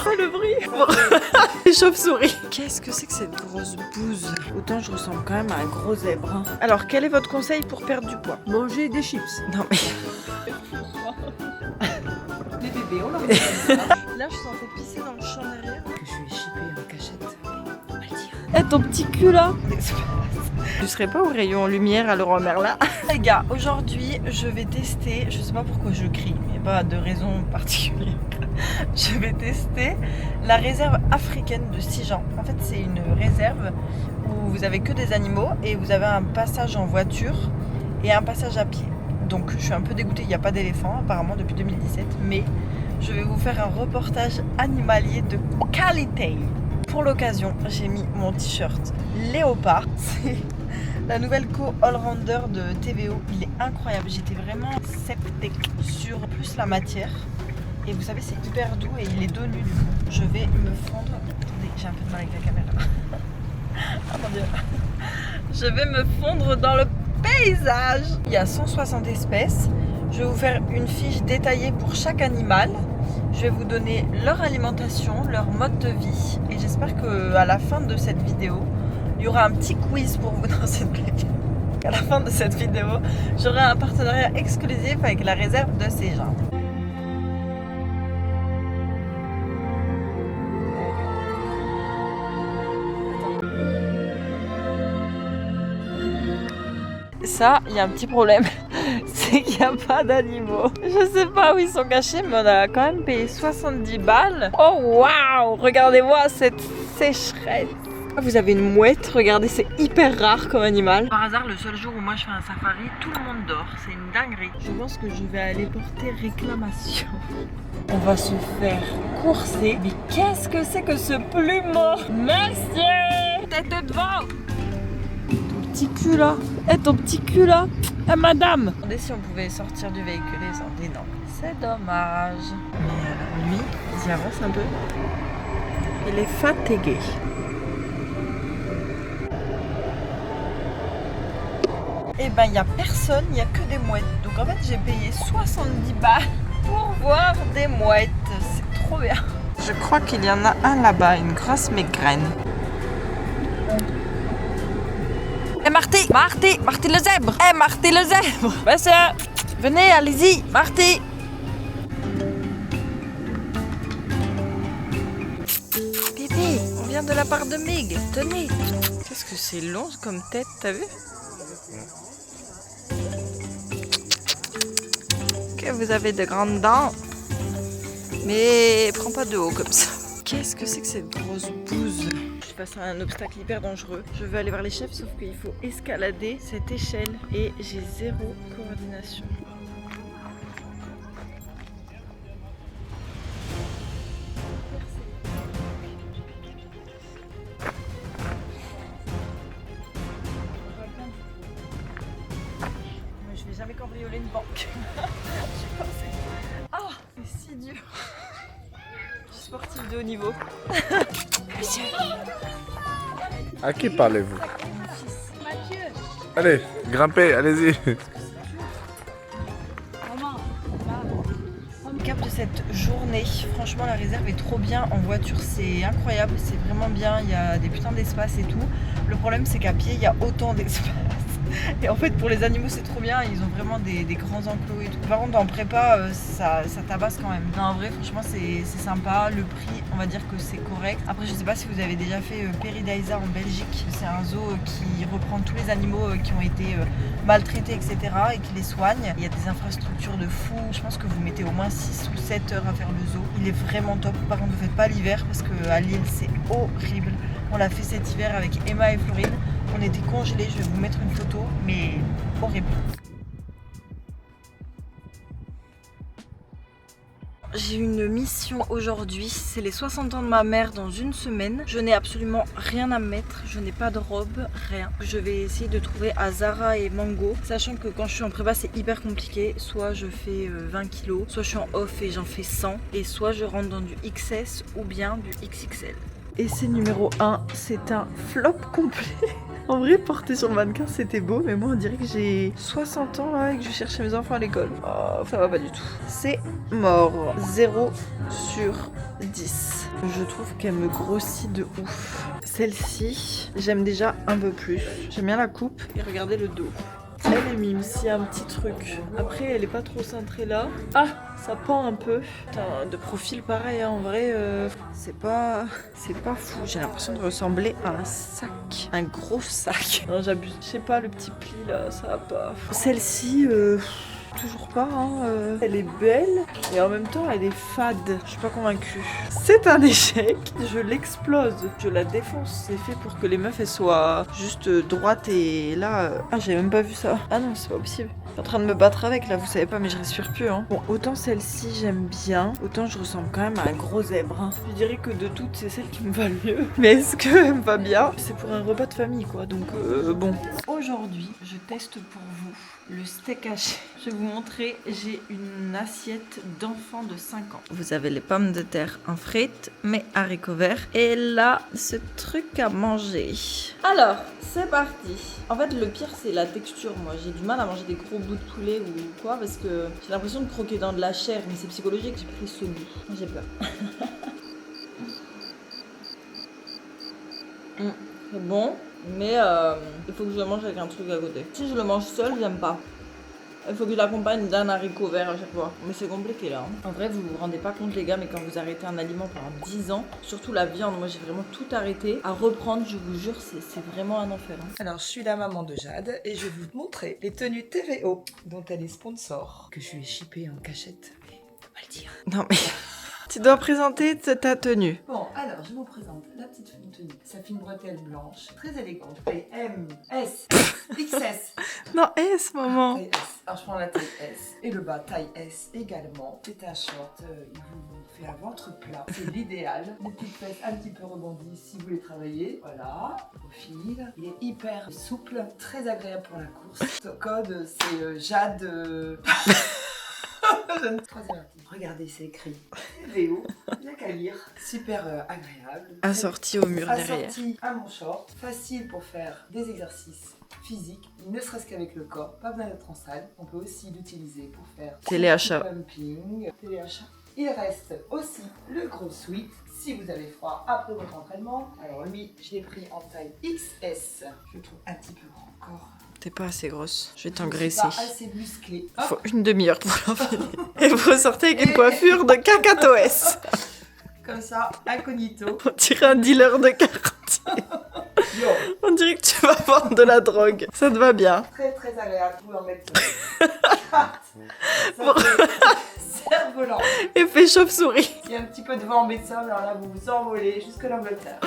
Oh le bruit. Les chauves-souris. Qu'est-ce que c'est que cette grosse bouse? Autant je ressemble quand même à un gros zèbre. Hein. Alors quel est votre conseil pour perdre du poids? Manger des chips. Non mais... Des bébés, on l'a Là je suis censée pisser dans le champ derrière. Que je vais chipper en cachette. On va le dire. Eh ton petit cul là. Je serais pas au rayon lumière à Leroy Merlin. Les gars, aujourd'hui je vais tester, je sais pas pourquoi je crie, il n'y a pas de raison particulière. Je vais tester la réserve africaine de Sijan. En fait c'est une réserve où vous avez que des animaux et vous avez un passage en voiture et un passage à pied. Donc je suis un peu dégoûtée, il n'y a pas d'éléphant apparemment depuis 2017, mais je vais vous faire un reportage animalier de qualité. Pour l'occasion, j'ai mis mon t-shirt Léopard. C'est la nouvelle co-allrounder de TVO. Il est incroyable. J'étais vraiment sceptique sur plus la matière. Et vous savez, c'est hyper doux et il est dos nu du coup. Je vais me fondre. Attendez, j'ai un peu de mal avec la caméra. Oh mon dieu. Je vais me fondre dans le paysage. Il y a 160 espèces. Je vais vous faire une fiche détaillée pour chaque animal. Je vais vous donner leur alimentation, leur mode de vie. Et j'espère qu'à la fin de cette vidéo, il y aura un petit quiz pour vous dans cette vidéo. À la fin de cette vidéo, j'aurai un partenariat exclusif avec la réserve de Sijan. Ça, il y a un petit problème, c'est qu'il n'y a pas d'animaux. Je sais pas où ils sont cachés, mais on a quand même payé 70 balles. Oh waouh, regardez-moi cette sécheresse. Vous avez une mouette, regardez, c'est hyper rare comme animal. Par hasard, le seul jour où moi je fais un safari, tout le monde dort, c'est une dinguerie. Je pense que je vais aller porter réclamation. On va se faire courser. Mais qu'est-ce que c'est que ce plumeau? Monsieur, tête devant. Petit cul là, ton petit cul là, madame. Je me demandais si on pouvait sortir du véhicule et ils ont dit non. C'est dommage. Mais alors lui, il y avance un peu. Il est fatigué. Et ben il n'y a personne, il n'y a que des mouettes. Donc en fait j'ai payé 70 balles pour voir des mouettes. C'est trop bien. Je crois qu'il y en a un là-bas, une grosse migraine. Eh Marty, Marty le zèbre. Eh Marty le zèbre. Monsieur, venez, allez-y, Marty. Bébé, on vient de la part de Mig. Tenez. Qu'est-ce que c'est long comme tête, t'as vu? Que vous avez de grandes dents. Mais prends pas de haut comme ça. Qu'est-ce que c'est que cette grosse bouse? Je suis face à un obstacle hyper dangereux. Je veux aller vers les chefs, sauf qu'il faut escalader cette échelle et j'ai zéro coordination. Je vais jamais cambrioler une banque. Je pensais. Oh, c'est si dur. Je suis sportive de haut niveau. Monsieur. À qui parlez-vous? Allez, grimpez, allez-y. Au cap de cette journée, franchement la réserve est trop bien. En voiture c'est incroyable, c'est vraiment bien. Il y a des putains d'espace et tout. Le problème c'est qu'à pied il y a autant d'espace. Et en fait pour les animaux c'est trop bien, ils ont vraiment des grands enclos et tout. Par contre en prépa ça tabasse quand même. Non, en vrai franchement c'est sympa, le prix on va dire que c'est correct. Après je sais pas si vous avez déjà fait Paradisa en Belgique. C'est un zoo qui reprend tous les animaux qui ont été maltraités etc. et qui les soigne. Il y a des infrastructures de fou. Je pense que vous mettez au moins 6 ou 7 heures à faire le zoo. Il est vraiment top. Par contre ne faites pas l'hiver parce qu'à Lille c'est horrible. On l'a fait cet hiver avec Emma et Florine. On était congelés, je vais vous mettre une photo, mais horrible. J'ai une mission aujourd'hui, c'est les 60 ans de ma mère dans une semaine. Je n'ai absolument rien à mettre, je n'ai pas de robe, rien. Je vais essayer de trouver à Zara et Mango, sachant que quand je suis en prépa c'est hyper compliqué. Soit je fais 20 kilos, soit je suis en off et j'en fais 100, et soit je rentre dans du XS ou bien du XXL. essai numéro 1, c'est un flop complet. En vrai, porter sur le mannequin, c'était beau, mais moi, on dirait que j'ai 60 ans là et que je cherchais mes enfants à l'école. Oh, ça va pas du tout. C'est mort. 0 sur 10. Je trouve qu'elle me grossit de ouf. Celle-ci, j'aime déjà un peu plus. J'aime bien la coupe et regardez le dos. Elle mime si un petit truc. Après, elle est pas trop cintrée là. Ah, ça pend un peu. Putain, de profil pareil, hein, en vrai, c'est pas fou. J'ai l'impression de ressembler à un sac, un gros sac. Non, j'abuse. Je sais pas, le petit pli là, ça va pas. Celle-ci, toujours pas, hein. Elle est belle et en même temps elle est fade. Je suis pas convaincue. C'est un échec. Je l'explose. Je la défonce. C'est fait pour que les meufs elles soient juste droites et là. Ah, j'ai même pas vu ça. Ah non, c'est pas possible. Je suis en train de me battre avec là, vous savez pas, mais je respire plus. Hein. Bon, autant celle-ci j'aime bien, autant je ressemble quand même à un gros zèbre. Hein. Je dirais que de toutes, c'est celle qui me va le mieux. Mais est-ce qu'elle me va bien? C'est pour un repas de famille quoi, donc bon. Aujourd'hui, je teste pour vous le steak haché. Je vais vous montrer, j'ai une assiette d'enfant de 5 ans. Vous avez les pommes de terre en frites, mais haricots verts. Et là, ce truc à manger. Alors, c'est parti. En fait, le pire, c'est la texture. Moi, j'ai du mal à manger des gros bouts de poulet ou quoi, parce que j'ai l'impression de croquer dans de la chair, mais c'est psychologique, j'ai pris ce goût. Moi, j'ai peur. C'est bon, mais il faut que je le mange avec un truc à côté. Si je le mange seul, j'aime pas. Il faut que je l'accompagne d'un haricot vert à chaque fois. Mais c'est compliqué là. Hein. En vrai, vous vous rendez pas compte les gars, mais quand vous arrêtez un aliment pendant 10 ans, surtout la viande, moi j'ai vraiment tout arrêté. À reprendre, je vous jure, c'est vraiment un enfer. Hein. Alors, je suis la maman de Jade et je vais vous montrer les tenues TVO dont elle est sponsor, que je lui ai shippé en cachette. Mais on peut pas le dire. Non mais... Tu dois présenter ta tenue. Bon, alors, je vous présente la petite tenue. Sa fine bretelle blanche, très élégante. Taille M, S, XS. Non, S, maman. Taille S. Alors, je prends la taille S. Et le bas, taille S également. C'est un short, il vous fait un ventre plat. C'est l'idéal. Des petites fesses un petit peu rebondies si vous voulez travailler. Voilà, profil. Il est hyper souple, très agréable pour la course. Son code, c'est Jade... Troisième article. Regardez, c'est écrit VO, bien qu'à lire, super agréable. Assorti au mur derrière. Assorti à mon short, facile pour faire des exercices physiques, ne serait-ce qu'avec le corps, pas besoin d'être en salle. On peut aussi l'utiliser pour faire téléachat. Pumping, téléachat. Il reste aussi le gros sweat si vous avez froid après votre entraînement. Alors lui, je l'ai pris en taille XS. Je le trouve un petit peu grand encore. T'es pas assez grosse, je vais Je t'engraisser. suis pas assez musclé. Il faut une demi-heure pour l'enfiler. Et vous ressortez avec une coiffure de cacatoès. Comme ça, incognito. On dirait un dealer de quartier. Yo. On dirait que tu vas vendre de la drogue. Ça te va bien. Très très agréable. Vous pouvez en mettre 4. Ça fait cerf-volant. Effet chauve-souris. Il y a un petit peu de vent médecin, alors là vous vous envolez jusque l'Angleterre.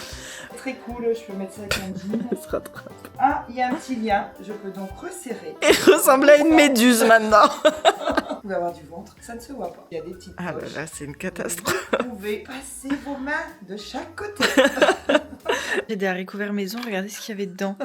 Très cool, je peux mettre ça avec un jean. Elle se rattrape. Ah, il y a un petit lien, je peux donc resserrer. Et ressemble à une méduse maintenant. Vous pouvez avoir du ventre, ça ne se voit pas. Il y a des petites Ah poches. là là, c'est une catastrophe. Vous pouvez passer vos mains de chaque côté. J'ai des haricots verts maison, regardez ce qu'il y avait dedans.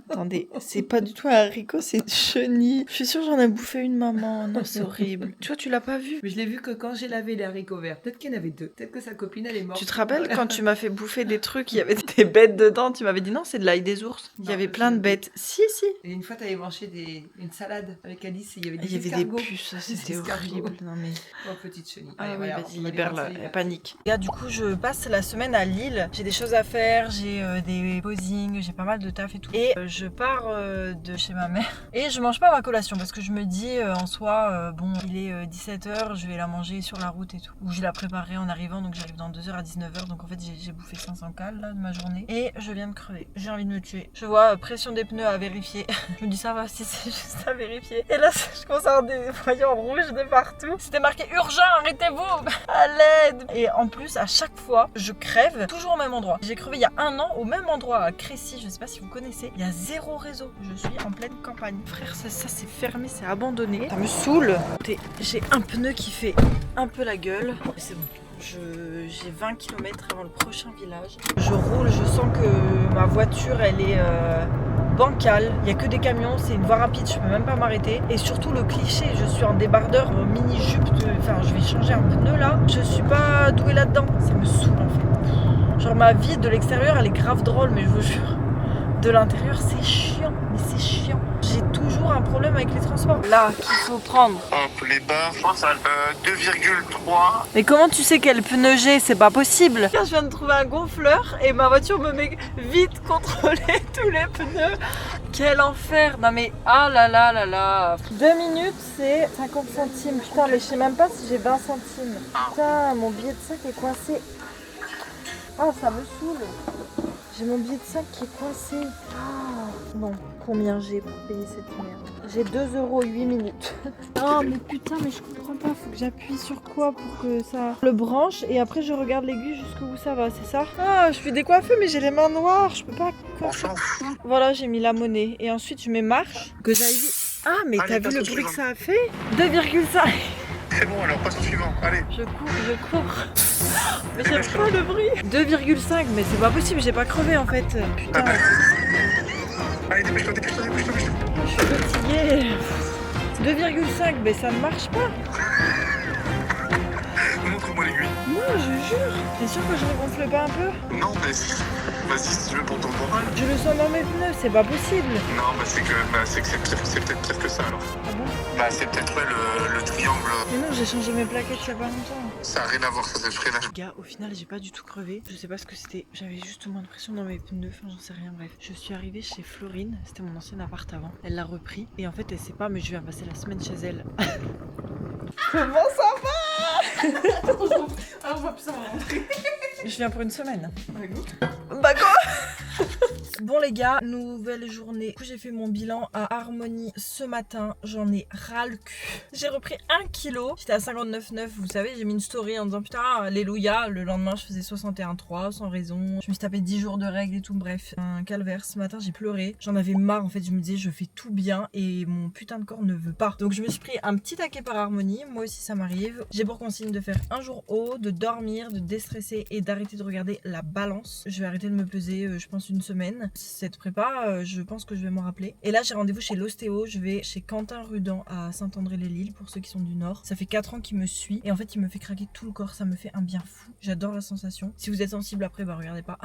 Attendez, c'est pas du tout un haricot, c'est une chenille. Je suis sûre que j'en ai bouffé une, maman. Non, c'est horrible. Tu vois, tu l'as pas vu. Mais je l'ai vu que quand j'ai lavé les haricots verts. Peut-être qu'il y en avait 2. Peut-être que sa copine elle est morte. Tu te rappelles quand tu m'as fait bouffer des trucs, il y avait des bêtes dedans, tu m'avais dit non, c'est de l'ail des ours. Il y Non, avait plein de bêtes. Si, si. Et une fois t'avais mangé une salade avec Alice et il y avait des Il y avait des escargots. puces, ça, c'était escargots. horrible. Non mais... Oh, petite chenille. Ah Allez, oui, voilà, vas-y, on va libère-la, dénoncer. elle panique. Regarde, du coup, je passe la semaine à Lille. J'ai des choses à faire, j'ai des posings, j'ai pas mal de taf et tout. Et je pars de chez ma mère. Et je mange pas ma collation parce que je me dis en soi, bon, il est 17h, je vais la manger sur la route et tout. Ou je la préparerai en arrivant, donc j'arrive dans 2h à 19h. Donc en fait, j'ai bouffé 500 cales là, de ma journée. Et je viens de crever. J'ai envie de me tuer. Je vois pression des pneus à vérifier. Je me dis ça va, si c'est juste à vérifier. Et là, je commence à avoir des voyants rouges de partout. C'était marqué urgent, arrêtez-vous, à l'aide. Et en plus, à chaque fois, je crève toujours au même endroit. J'ai crevé il y a 1 an au même endroit à Crécy, je sais pas si vous connaissez. Il y a 0 réseau. Je suis en pleine campagne. Frère, ça c'est fermé, c'est abandonné. Ça me saoule. J'ai un pneu qui fait un peu la gueule. C'est bon. J'ai 20 km avant le prochain village. Je roule, je sens que ma voiture elle est bancale. Il n'y a que des camions, c'est une voie rapide, je peux même pas m'arrêter. Et surtout le cliché, je suis en débardeur mini-jupe. Enfin, je vais changer un pneu là. Je suis pas douée là-dedans. Ça me saoule en fait. Genre ma vie de l'extérieur elle est grave drôle, mais je vous jure, de l'intérieur c'est chiant, mais c'est chiant. J'ai toujours un problème avec les transports. Là, qu'il faut prendre. Hop, les barres, je pense à 2,3. Mais comment tu sais quel pneu j'ai? C'est pas possible. Je viens de trouver un gonfleur et ma voiture me met vite contrôler tous les pneus. Quel enfer. Non mais ah là là là là. 2 minutes c'est 50 centimes. Putain mais je sais même pas si j'ai 20 centimes. Putain mon billet de 5 est coincé. Ah ça me saoule. J'ai mon billet de 5 qui est coincé. Ah. Bon, combien j'ai pour payer cette merde? J'ai 2 € 8 minutes. Oh mais putain, mais je comprends pas. Faut que j'appuie sur quoi pour que ça le branche et après je regarde l'aiguille jusqu'où ça va, c'est ça? Ah, je suis décoiffée mais j'ai les mains noires. Je peux pas. Voilà, j'ai mis la monnaie et ensuite je mets marche. Que j'aille vite. Ah, mais t'as vu le bruit que ça a fait? 2,5. C'est bon, alors passe au suivant. Allez. Je cours. Mais j'aime pas le bruit. 2,5, mais c'est pas possible, j'ai pas crevé en fait. Putain. Allez, dépêche-toi. Je suis fatiguée. 2,5, mais ça ne marche pas. Montre-moi l'aiguille. Non, je jure. T'es sûr que je ne gonfle pas un peu? Non, mais vas-y, si tu veux pour ton moral. Je le sens dans mes pneus, c'est pas possible. Non, c'est peut-être pire que ça alors. Ah bon? Bah, c'est peut-être le triangle. Mais non, j'ai changé mes plaquettes il y a pas longtemps. Ça n'a rien à voir, ça c'est le freinage. Gars, au final, j'ai pas du tout crevé. Je sais pas ce que c'était. J'avais juste moins de pression dans mes pneus. Enfin, j'en sais rien. Bref, je suis arrivée chez Florine. C'était mon ancien appart avant. Elle l'a repris. Et en fait, elle sait pas, mais je viens passer la semaine chez elle. Comment ça va? Alors on va plus savoir rentrer. Je viens pour une semaine. Bah quoi? Bon les gars, nouvelle journée. Du coup j'ai fait mon bilan à Harmonie ce matin. J'en ai ras le cul. J'ai repris 1 kg. J'étais à 59,9. Vous savez, j'ai mis une story en disant putain, alléluia. Le lendemain je faisais 61,3 sans raison. Je me suis tapé 10 jours de règles et tout. Bref, un calvaire. Ce matin j'ai pleuré. J'en avais marre en fait. Je me disais je fais tout bien et mon putain de corps ne veut pas. Donc je me suis pris un petit taquet par Harmonie. Moi aussi ça m'arrive. J'ai pour consigne de faire un jour haut, de dormir, de déstresser et d'arrêter de regarder la balance. Je vais arrêter de me peser je pense une semaine. Cette prépa, je pense que je vais m'en rappeler. Et là j'ai rendez-vous chez l'ostéo. Je vais chez Quentin Rudan à Saint-André-les-Lilles pour ceux qui sont du Nord. Ça fait 4 ans qu'il me suit et en fait il me fait craquer tout le corps. Ça me fait un bien fou. J'adore la sensation. Si vous êtes sensible après, bah regardez pas.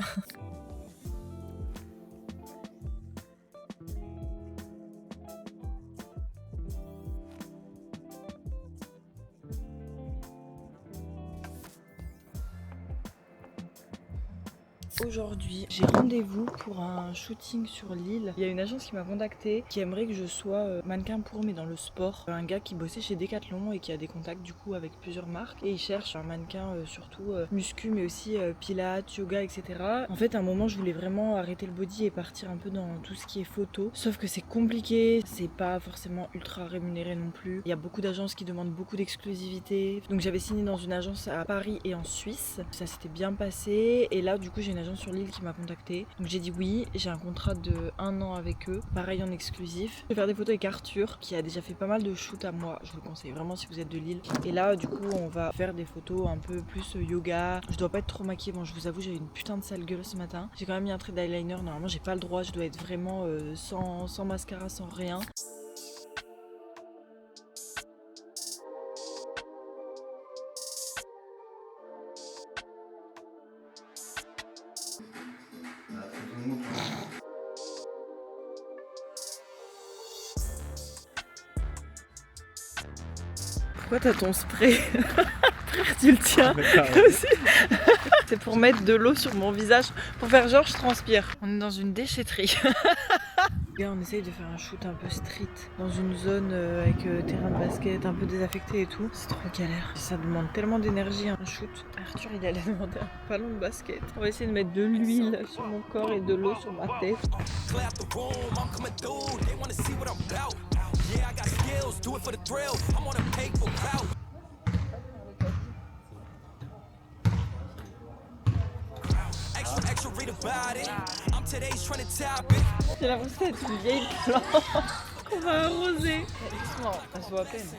Aujourd'hui, j'ai rendez-vous pour un shooting sur Lille. Il y a une agence qui m'a contactée qui aimerait que je sois mannequin pour, mais dans le sport. Un gars qui bossait chez Decathlon et qui a des contacts du coup avec plusieurs marques. Et il cherche un mannequin surtout muscu, mais aussi pilates, yoga, etc. En fait, à un moment, je voulais vraiment arrêter le body et partir un peu dans tout ce qui est photo. Sauf que c'est compliqué, c'est pas forcément ultra rémunéré non plus. Il y a beaucoup d'agences qui demandent beaucoup d'exclusivité. Donc j'avais signé dans une agence à Paris et en Suisse. Ça s'était bien passé. Et là, du coup, j'ai une agence sur Lille qui m'a contacté. Donc j'ai dit oui, j'ai un contrat de 1 an avec eux, pareil en exclusif. Je vais faire des photos avec Arthur qui a déjà fait pas mal de shoots à moi, je vous le conseille vraiment si vous êtes de Lille. Et là du coup on va faire des photos un peu plus yoga. Je dois pas être trop maquillée, bon je vous avoue j'ai une putain de sale gueule ce matin. J'ai quand même mis un trait d'eyeliner, normalement j'ai pas le droit, je dois être vraiment sans mascara, sans rien. Pourquoi t'as ton spray? Frère, tu le tiens aussi. C'est pour mettre de l'eau sur mon visage, pour faire genre je transpire. On est dans une déchetterie. On essaye de faire un shoot un peu street dans une zone avec terrain de basket un peu désaffecté et tout. C'est trop galère. Ça demande tellement d'énergie un shoot. Arthur il allait demander un ballon de basket. On va essayer de mettre de l'huile sur mon corps et de l'eau sur ma tête. J'ai l'impression d'être une vieille plante qu'on va arroser. Doucement, elle se voit à peine.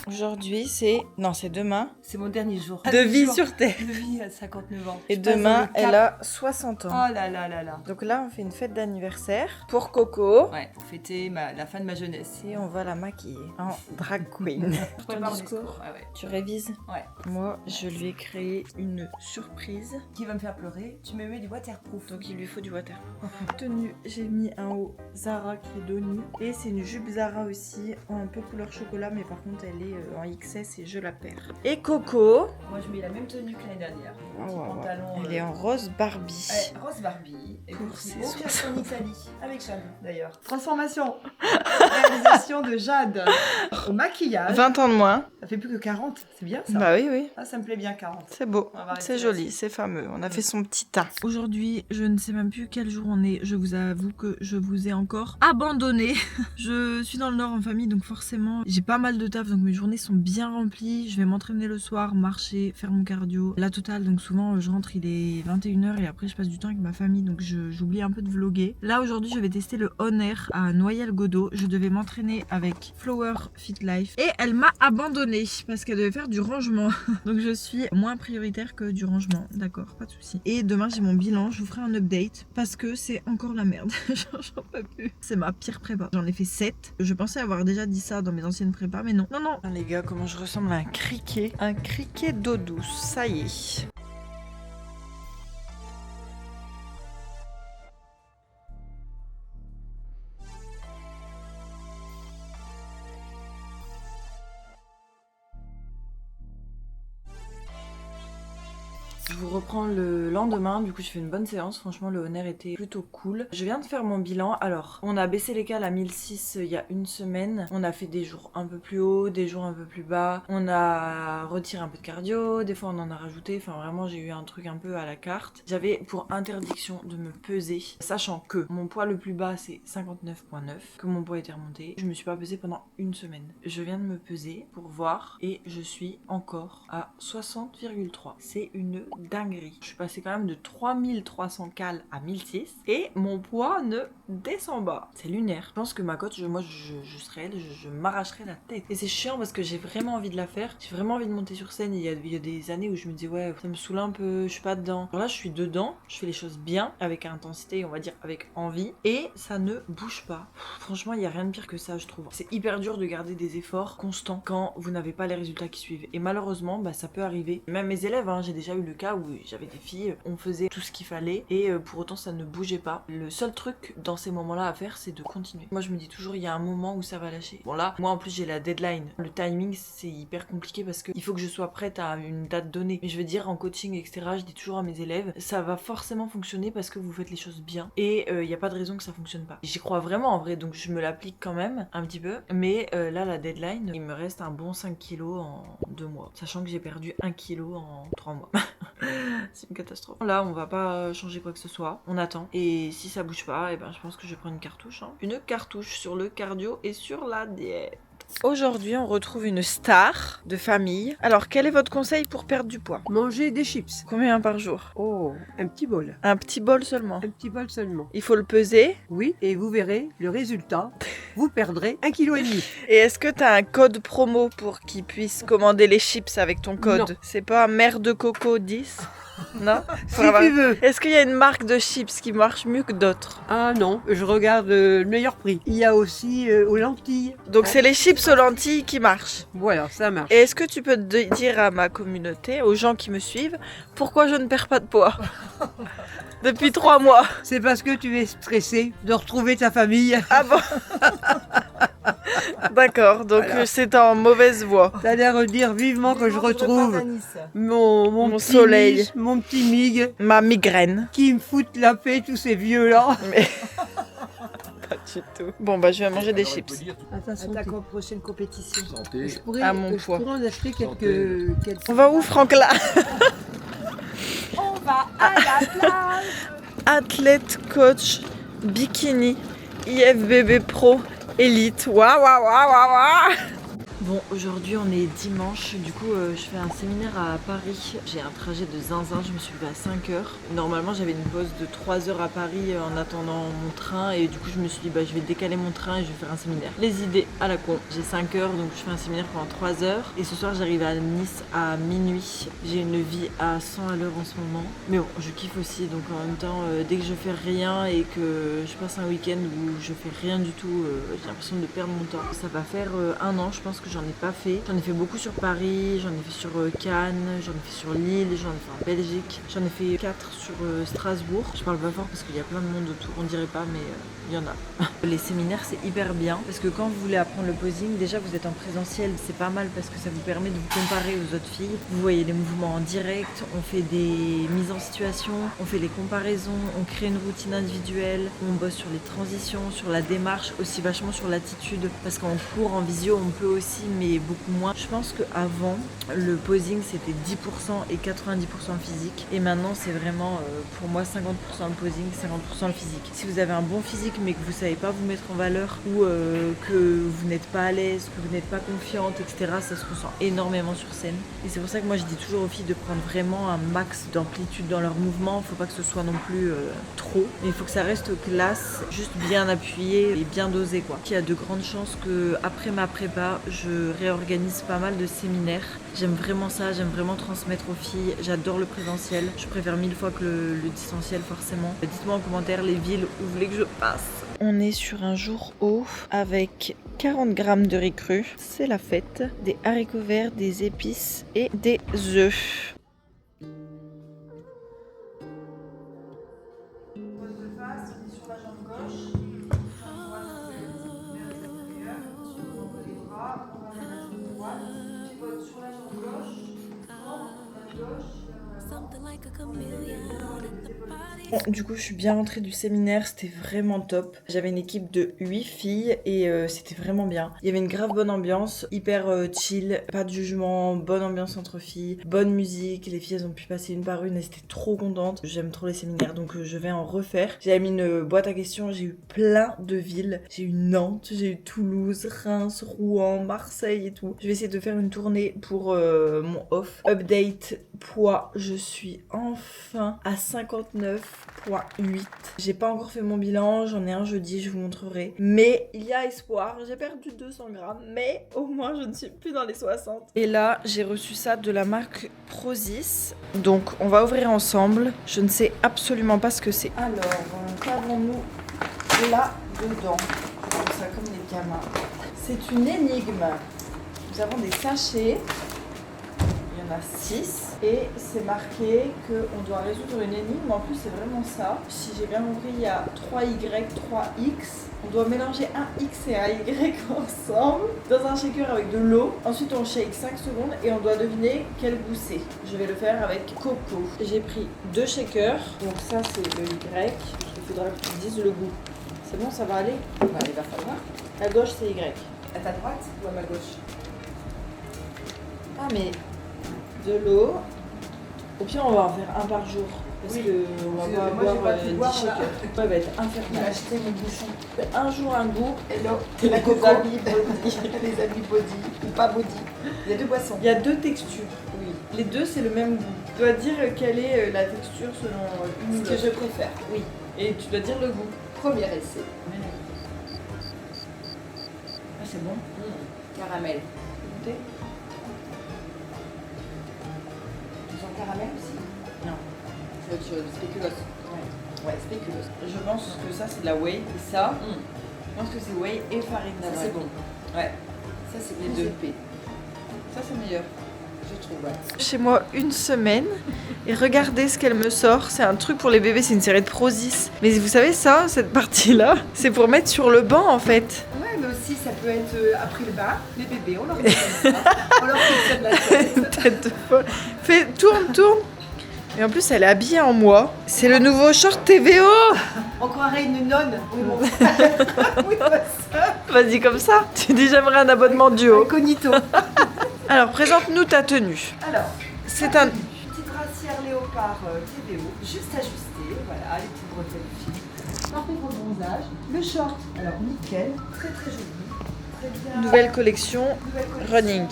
Aujourd'hui, c'est... Non, c'est demain. C'est mon dernier jour. De vie sur Terre. De vie à 59 ans. Et Je passe demain, dans le cap. elle a 60 ans. Oh là là là là. Donc là, on fait une fête d'anniversaire pour Coco. Ouais, pour fêter la fin de ma jeunesse. Et on va la maquiller en drag queen. Je prépare Ton mon discours. discours. Ah ouais. Tu révises? Ouais. Moi, je lui ai créé une surprise. Qui va me faire pleurer? Tu me mets du waterproof. Donc il lui faut du water. Tenue, j'ai mis un haut Zara qui est dos nu. Et c'est une jupe Zara aussi, un peu couleur chocolat, mais par contre elle est en XS et je la perds. Et Coco, Moi je mets la même tenue que l'année dernière. Oh, Petit wow, wow. pantalon. elle est en rose Barbie. Ouais, Rose Barbie. Et Pour petit ses haut 60. en Italie. Avec Jade d'ailleurs. Transformation. Réalisation de Jade. Au maquillage. 20 ans de moins. Ça fait plus que 40. C'est bien ça. Bah oui, oui. Ah, ça me plaît bien 40. C'est beau, On va c'est rester joli, là-dessus. c'est fameux. On a fait son petit tas. Aujourd'hui, je ne sais même plus quel jour on est. Je vous avoue que je vous ai encore abandonné. Je suis dans le Nord en famille, donc forcément, j'ai pas mal de taf, donc mes journées sont bien remplies. Je vais m'entraîner le soir, marcher, faire mon cardio. La totale, donc souvent je rentre, il est 21h et après je passe du temps avec ma famille, donc j'oublie un peu de vlogger. Là aujourd'hui, je vais tester le On Air à Noyelles-Godault. Je devais m'entraîner avec Flower Fit Life et elle m'a abandonnée parce qu'elle devait faire du rangement. Donc je suis moins prioritaire que du rangement, d'accord, pas de souci. Et demain j'ai mon bilan, je vous ferai un update parce que c'est encore la merde. J'en peux plus. C'est ma pire prépa. J'en ai fait 7. Je pensais avoir déjà dit ça dans mes anciennes prépas, mais non. Non, non. Ah, les gars, comment je ressemble à un criquet. Un criquet d'eau douce, ça y est. Je vous reprends le lendemain, du coup je fais une bonne séance, franchement le On Air était plutôt cool. Je viens de faire mon bilan, alors on a baissé les cales à 1006 il y a une semaine, on a fait des jours un peu plus hauts, des jours un peu plus bas, on a retiré un peu de cardio, des fois on en a rajouté, enfin vraiment j'ai eu un truc un peu à la carte. J'avais pour interdiction de me peser, sachant que mon poids le plus bas c'est 59,9, que mon poids était remonté, je me suis pas pesée pendant une semaine. Je viens de me peser pour voir et je suis encore à 60,3, c'est une dinguerie. Je suis passée quand même de 3300 cales à 1006 et mon poids ne descend pas. C'est lunaire. Je pense que ma coach, moi je serais elle, je m'arracherais la tête. Et c'est chiant parce que j'ai vraiment envie de la faire. J'ai vraiment envie de monter sur scène. Il y a des années où je me disais ouais, ça me saoule un peu, je suis pas dedans. Alors là je suis dedans, je fais les choses bien, avec intensité, on va dire avec envie, et ça ne bouge pas. Franchement, il y a rien de pire que ça, je trouve. C'est hyper dur de garder des efforts constants quand vous n'avez pas les résultats qui suivent. Et malheureusement, bah, ça peut arriver. Même mes élèves, hein, j'ai déjà eu le cas où j'avais des filles, on faisait tout ce qu'il fallait et pour autant ça ne bougeait pas. Le seul truc dans ces moments-là à faire, c'est de continuer. Moi je me dis toujours, il y a un moment où ça va lâcher. Bon là, moi en plus j'ai la deadline. Le timing c'est hyper compliqué parce qu'il faut que je sois prête à une date donnée. Mais je veux dire, en coaching etc, je dis toujours à mes élèves, ça va forcément fonctionner parce que vous faites les choses bien et il n'y a pas de raison que ça fonctionne pas. J'y crois vraiment en vrai, donc je me l'applique quand même un petit peu. Mais là la deadline, il me reste un bon 5 kilos en 2 mois. Sachant que j'ai perdu 1 kilo en 3 mois. C'est une catastrophe. Là, on va pas changer quoi que ce soit. On attend. Et si ça bouge pas, et ben, je pense que je vais prendre une cartouche. Hein. Une cartouche sur le cardio et sur la diète. Aujourd'hui, on retrouve une star de famille. Alors, quel est votre conseil pour perdre du poids? Manger des chips. Combien par jour? Oh, un petit bol. Un petit bol seulement. Un petit bol seulement. Il faut le peser. Oui, et vous verrez le résultat. Vous perdrez 1,5 kg. Et est-ce que tu as un code promo pour qu'ils puissent commander les chips avec ton code? Non. C'est pas mère de coco 10? Non? Si Faut avoir- tu veux. Est-ce qu'il y a une marque de chips qui marche mieux que d'autres? Ah non, je regarde le meilleur prix. Il y a aussi aux lentilles. Donc c'est les chips aux lentilles qui marchent. Voilà, ça marche. Et est-ce que tu peux dire à ma communauté, aux gens qui me suivent, pourquoi je ne perds pas de poids depuis 3 mois? C'est parce que tu es stressé de retrouver ta famille. Ah bon? D'accord, donc Voilà. c'est en mauvaise voie. T'as l'air de dire vivement que je retrouve mon Mon petit soleil. Nice, mon petit Mig, Ma migraine. qui me foutent la paix, tous ces vieux-là. Mais... pas du tout. Bon bah je vais manger des chips. Attention, À ta prochaine compétition. je pourrais, À mon je poids. pourrais en acheter quelques... On va où, Franck, là? On va à la plage. Athlète, coach, bikini, IFBB Pro, élite. Waouh, waouh, waouh, waouh, waouh. Bon, aujourd'hui on est dimanche, du coup je fais un séminaire à Paris. J'ai un trajet de zinzin, je me suis levée à 5h. Normalement j'avais une pause de 3h à Paris en attendant mon train et du coup je me suis dit bah je vais décaler mon train et je vais faire un séminaire. Les idées à la con. J'ai 5h donc je fais un séminaire pendant 3h et ce soir j'arrive à Nice à minuit. J'ai une vie à 100 à l'heure en ce moment. Mais bon, je kiffe aussi donc en même temps dès que je fais rien et que je passe un week-end où je fais rien du tout, j'ai l'impression de perdre mon temps. Ça va faire un an je pense que j'en ai pas fait. J'en ai fait beaucoup sur Paris, j'en ai fait sur Cannes, j'en ai fait sur Lille, j'en ai fait en Belgique, j'en ai fait 4 sur Strasbourg. Je parle pas fort parce qu'il y a plein de monde autour, on dirait pas mais il y en a. Les séminaires c'est hyper bien parce que quand vous voulez apprendre le posing, déjà vous êtes en présentiel, c'est pas mal parce que ça vous permet de vous comparer aux autres filles. Vous voyez les mouvements en direct, on fait des mises en situation, on fait les comparaisons, on crée une routine individuelle, on bosse sur les transitions, sur la démarche, aussi vachement sur l'attitude parce qu'en cours, en visio, on peut aussi mais beaucoup moins. Je pense qu'avant, le posing c'était 10% et 90% physique et maintenant c'est vraiment pour moi 50% le posing, 50% le physique. Si vous avez un bon physique mais que vous savez pas vous mettre en valeur ou que vous n'êtes pas à l'aise, que vous n'êtes pas confiante, etc., ça se ressent énormément sur scène. Et c'est pour ça que moi je dis toujours aux filles de prendre vraiment un max d'amplitude dans leurs mouvements. Faut pas que ce soit non plus trop, mais il faut que ça reste classe, juste bien appuyé et bien dosé quoi. Il y a de grandes chances que après ma prépa, je réorganise pas mal de séminaires. J'aime vraiment ça, j'aime vraiment transmettre aux filles. J'adore le présentiel, je préfère 1000 fois que le distanciel forcément. Dites-moi en commentaire les villes où vous voulez que je passe. On est sur un jour haut avec 40 grammes de riz cru. C'est la fête. Des haricots verts, des épices et des œufs. Pose de face, on est sur la jambe gauche. On ouvre les bras, on ramène la jambe droite. Pivote sur la jambe gauche. La gauche. Bon, du coup, je suis bien rentrée du séminaire, c'était vraiment top. J'avais une équipe de 8 filles et c'était vraiment bien. Il y avait une grave bonne ambiance, hyper chill, pas de jugement, bonne ambiance entre filles, bonne musique. Les filles, elles ont pu passer une par une et c'était trop contente. J'aime trop les séminaires, donc je vais en refaire. J'ai mis une boîte à questions, j'ai eu plein de villes. J'ai eu Nantes, j'ai eu Toulouse, Reims, Rouen, Marseille et tout. Je vais essayer de faire une tournée pour mon off. Update poids, je suis enfin à 59,8. J'ai pas encore fait mon bilan, j'en ai un jeudi, je vous montrerai. Mais il y a espoir, j'ai perdu 200 grammes, mais au moins je ne suis plus dans les 60. Et là, j'ai reçu ça de la marque Prozis. Donc on va ouvrir ensemble. Je ne sais absolument pas ce que c'est. Alors, qu'avons-nous là dedans? Comme ça, comme les gamins. C'est une énigme. Nous avons des sachets. Il y en a 6 et c'est marqué qu'on doit résoudre une énigme. En plus, c'est vraiment ça. Si j'ai bien compris, il y a 3Y, 3X. On doit mélanger un X et un Y ensemble dans un shaker avec de l'eau. Ensuite, on shake 5 secondes et on doit deviner quel goût c'est. Je vais le faire avec coco. J'ai pris 2 shakers. Donc ça, c'est le Y. Il faudra que tu me dises le goût. C'est bon, ça va aller? Bah, il va falloir. À gauche, c'est Y. À ta droite ou à ma gauche? Ah, mais de l'eau. Au pire, on va en faire un par jour. Parce Oui. que on va Parce pas que moi, j'ai boire pas pu 10 boire, shakers. là. Ça va être J'ai infernal. acheté mon bouchon. Un jour, un goût. Hello. Et La les coco. amis body. Les amis body ou pas body. Il y a 2 boissons. Il y a 2 textures. Oui. Les 2, c'est le même goût. Tu dois dire quelle est la texture selon une ou Ce que l'autre. je préfère. Oui. Et tu dois dire le goût. Premier essai. Ah, c'est bon. Caramel. Goûtez. Tu sens caramel aussi? Non. C'est autre chose. Spéculoos. Ouais, spéculoos. Je pense que ça, c'est de la whey. Et ça, je pense que c'est whey et farine Ça, d'avoine. c'est bon. Ouais. Ça, c'est Les plus deux. épais. Ça, c'est meilleur. Je trouve, ouais. Chez moi une semaine et regardez ce qu'elle me sort. C'est un truc pour les bébés, c'est une série de Prozis. Mais vous savez ça, cette partie-là, c'est pour mettre sur le banc en fait. Ouais, mais aussi, ça peut être après le bain, les bébés, on leur met comme ça. On leur fixe de la tête. Tête de folle. Fais, tourne. Et en plus, elle est habillée en moi. C'est le nouveau short TVO. On croirait une nonne. Oui, bon. Oui, bah, ça. Vas-y comme ça. Tu dis j'aimerais un abonnement duo. Incognito. Alors présente-nous ta tenue. Alors, C'est un... petite brassière léopard TVO, juste ajustée, voilà, les petites bretelles fines. Parfait pour le bronzage. Le short, alors nickel, très très joli, Nouvelle collection running.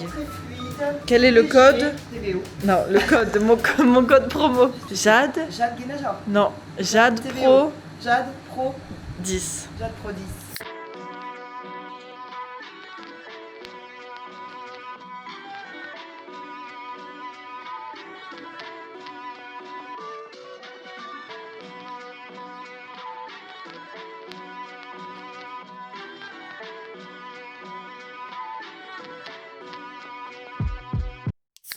Quel est le code? TVO. Non, le code, mon code promo. Jade? Jade Guénaja. Non, Jade TVO. Pro Jade Pro. 10. Jade Pro 10.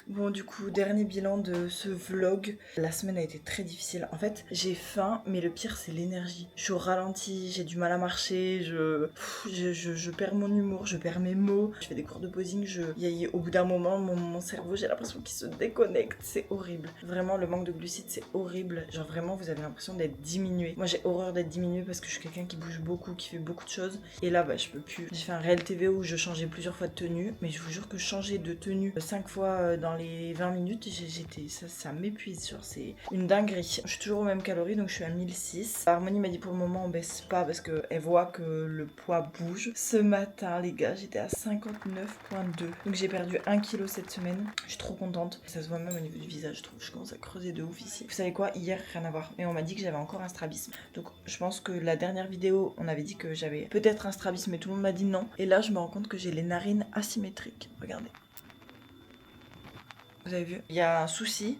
Bon, du coup, dernier bilan de ce vlog. La semaine a été très difficile. En fait, j'ai faim, mais le pire, c'est l'énergie. Je suis au ralenti, j'ai du mal à marcher, je perds mon humour, je perds mes mots. Je fais des cours de posing, au bout d'un moment, mon cerveau, j'ai l'impression qu'il se déconnecte. C'est horrible. Vraiment, le manque de glucides, c'est horrible. Genre, vraiment, vous avez l'impression d'être diminué. Moi, j'ai horreur d'être diminué parce que je suis quelqu'un qui bouge beaucoup, qui fait beaucoup de choses. Et là, bah, je peux plus. J'ai fait un réel TV où je changeais plusieurs fois de tenue, mais je vous jure que changer de tenue 5 fois dans les 20 minutes, ça m'épuise, genre c'est une dinguerie. Je suis toujours aux mêmes calories, donc je suis à 1006. Harmonie m'a dit pour le moment on baisse pas parce qu'elle voit que le poids bouge. Ce matin les gars, j'étais à 59,2, donc j'ai perdu 1 kg cette semaine. Je suis trop contente, ça se voit même au niveau du visage, je trouve. Je commence à creuser de ouf ici. Vous savez quoi, hier rien à voir, mais on m'a dit que j'avais encore un strabisme, donc je pense que la dernière vidéo on avait dit que j'avais peut-être un strabisme, mais tout le monde m'a dit non, et là je me rends compte que j'ai les narines asymétriques. Regardez. Vous avez vu? Il y a un souci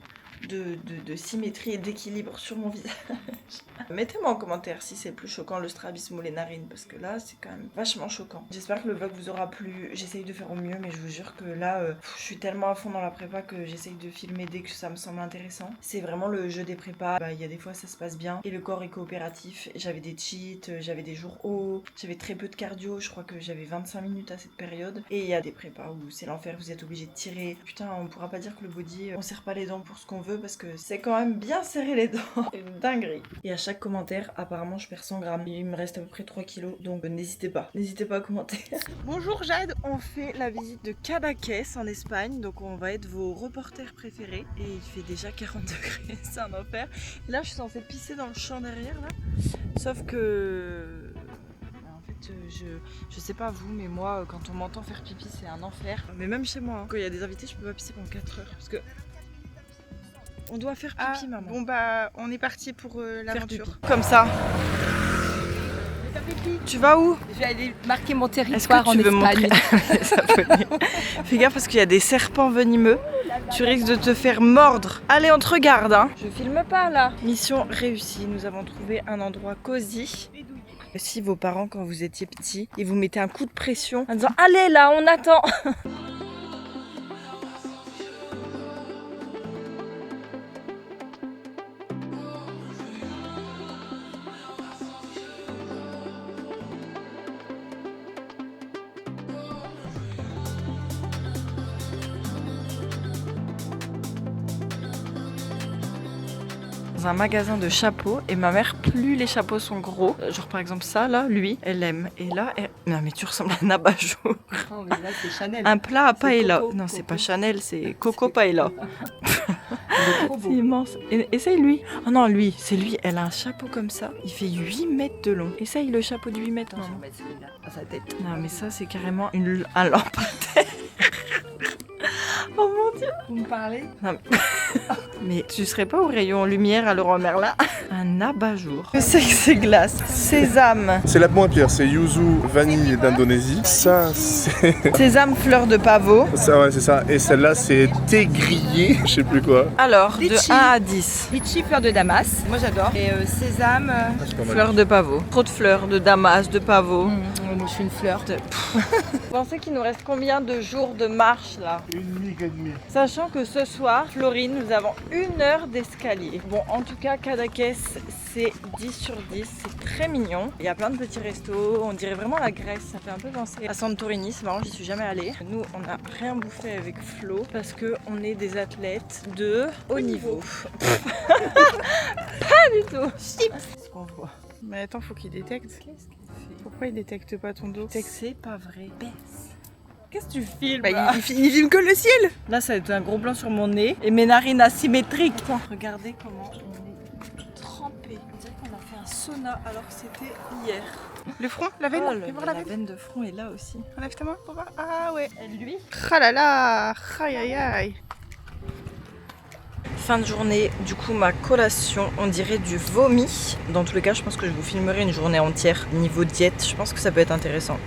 de symétrie et d'équilibre sur mon visage. Mettez-moi en commentaire si c'est plus choquant le strabisme ou les narines, parce que là c'est quand même vachement choquant. J'espère que le vlog vous aura plu. J'essaye de faire au mieux, mais je vous jure que là je suis tellement à fond dans la prépa que j'essaye de filmer dès que ça me semble intéressant. C'est vraiment le jeu des prépas. Il y a des fois ça se passe bien et le corps est coopératif. J'avais des cheats, j'avais des jours hauts, j'avais très peu de cardio, je crois que j'avais 25 minutes à cette période. Et il y a des prépas où c'est l'enfer, vous êtes obligé de tirer. Putain, on pourra pas dire que le body, on serre pas les dents pour ce qu'on veut, parce que c'est quand même bien serré les dents. C'est une dinguerie. Et à chaque commentaire, apparemment je perds 100 grammes. Il me reste à peu près 3 kilos, donc n'hésitez pas à commenter. Bonjour Jade, on fait la visite de Cadaqués en Espagne, donc on va être vos reporters préférés. Et il fait déjà 40 degrés, c'est un enfer. Et là je suis censée pisser dans le champ derrière là, sauf que... Je sais pas vous, mais moi quand on m'entend faire pipi c'est un enfer. Mais même chez moi, hein. Quand il y a des invités je peux pas pisser pendant 4 heures parce que on doit faire pipi maman. Bon bah on est parti pour l'aventure. Comme ça. Tu vas où? Je vais aller marquer mon Est-ce territoire que en tu veux Espagne. montrer les abonnés? Fais gaffe parce qu'il y a des serpents venimeux. Tu risques de te faire mordre. Allez, on te regarde hein. Je filme pas là. Mission réussie, nous avons trouvé un endroit cosy. Si vos parents, quand vous étiez petits, ils vous mettaient un coup de pression en disant « Allez là, on attend !» Un magasin de chapeaux et ma mère, plus les chapeaux sont gros, genre par exemple ça là, lui, elle aime. Et là, non mais tu ressembles à un abat-jour. Non mais là c'est Chanel. Un plat à paella. Coco. Non, c'est Coco. pas Chanel, c'est Coco Paella. Trop C'est beau. immense. Essaye lui. Oh non, lui, c'est lui. Elle a un chapeau comme ça. Il fait 8 mètres de long. Essaye le chapeau de 8 mètres. Non, mais celui-là, à sa tête. Non, mais ça, c'est carrément un lampadaire. Oh mon dieu. Vous me parlez? Non, mais tu serais pas au rayon lumière à Leroy Merlin? Un abat-jour. Que c'est que ces glaces? Sésame. C'est la moins pire, c'est yuzu vanille d'Indonésie. Ça, c'est. Sésame fleur de pavot. Ça, ouais, c'est ça. Et celle-là, c'est thé grillé, je sais plus quoi. Alors, de Litchi. 1 à 10. Litchi, fleur de Damas. Moi j'adore. Et sésame. C'est pas mal. Fleur de pavot. Trop de fleurs, de damas, de pavot. Moi je suis une fleur. Vous pensez qu'il nous reste combien de jours de marche là? 1h30. Sachant que ce soir, Florine, nous avons 1 heure d'escalier. Bon, en tout cas, Cadaqués, c'est 10 sur 10. C'est très mignon. Il y a plein de petits restos. On dirait vraiment la Grèce. Ça fait un peu penser à Santorini. C'est marrant, j'y suis jamais allée. Nous, on n'a rien bouffé avec Flo parce qu'on est des athlètes de haut niveau. Pas du tout. C'est ce qu'on voit. Mais attends, faut qu'il détecte. Qu'est-ce qu'elle fait? Pourquoi il détecte pas ton dos? C'est pas vrai. Baisse. Qu'est-ce que tu filmes? Bah, il filme que le ciel. Là, ça va être un gros plan sur mon nez et mes narines asymétriques. Attends, regardez comment on est trempé. On dirait qu'on a fait un sauna alors que c'était hier. Le front, la veine, Oh, fais voir la veine. veine de front est là aussi. Enlève ta main pour voir. Ah ouais. Elle lui. Ah là là, aïe aïe aïe. Fin de journée, du coup ma collation, on dirait du vomi. Dans tous les cas, je pense que je vous filmerai une journée entière. Niveau diète, je pense que ça peut être intéressant.